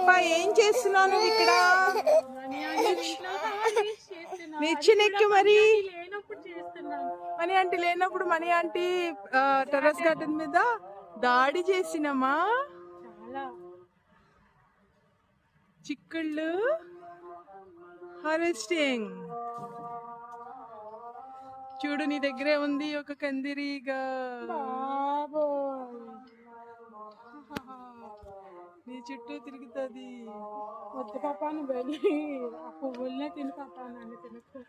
పాప ఏం చేస్తున్నావు నువ్వు ఇక్కడ? మిర్చి నెక్కి మరి మనీ ఆంటీ లేనప్పుడు మనీ ఆంటీ టెర్రస్ గార్డెన్ మీద దాడి చేసినమ్మా. చిక్కుళ్ళు హార్వెస్టింగ్. చూడు నీ దగ్గరే ఉంది ఒక కందిరీగా. నీ చుట్టూ తిరుగుతుంది. వద్దు పాపాను వెళ్ళి ఆ పువ్వులనే తిని పాపా నన్ను తినకు.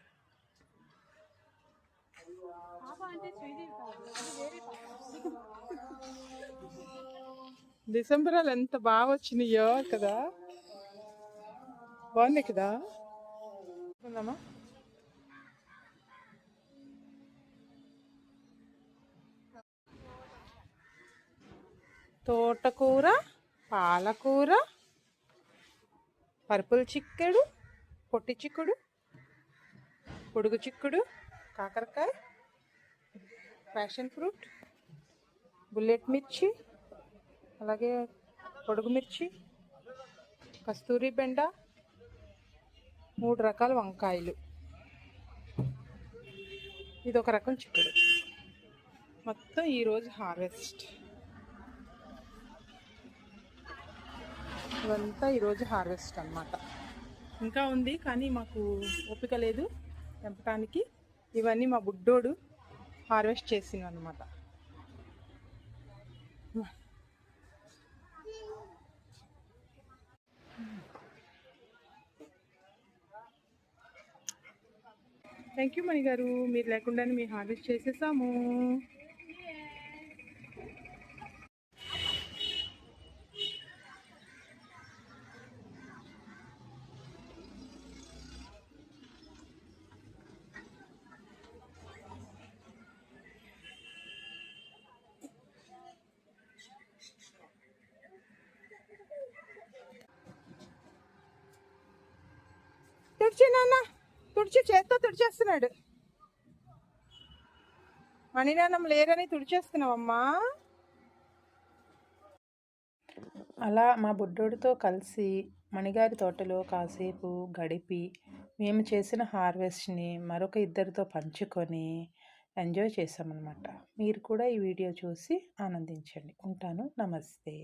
డిసెంబరాలు ఎంత బాగా వచ్చినాయో కదా, బాగున్నాయి కదా. ఉందామా? తోటకూర, పాలకూర, పర్పుల్ చిక్కుడు, పొట్టి చిక్కుడు, పొడుగు చిక్కుడు, కాకరకాయ, ప్యాషన్ ఫ్రూట్, బుల్లెట్ మిర్చి, అలాగే పొడుగు మిర్చి, కస్తూరి బెండ, 3 రకాల వంకాయలు, ఇది ఒక రకం చిక్కుడు. మొత్తం ఈరోజు హార్వెస్ట్. ఇదంతా ఈరోజు హార్వెస్ట్ అన్నమాట. ఇంకా ఉంది కానీ మాకు ఓపిక లేదు తెంపడానికి. ఇవన్నీ మా బుడ్డోడు హార్వెస్ట్ చేసినవి అన్నమాట. థ్యాంక్ యూ మణి గారు, మీరు లేకుండానే మేము హార్వెస్ట్ చేసేసాము. తుడిచి నాన్న, తుడిచి, చేత్తో తుడిచేస్తున్నాడు. మణినాన్నం లేరని తుడిచేస్తున్నావమ్మా. అలా మా బుడ్డోడితో కలిసి మణిగారి తోటలో కాసేపు గడిపి మేము చేసిన హార్వెస్ట్ని మరొక ఇద్దరితో పంచుకొని ఎంజాయ్ చేసామన్నమాట. మీరు కూడా ఈ వీడియో చూసి ఆనందించండి. ఉంటాను. నమస్తే.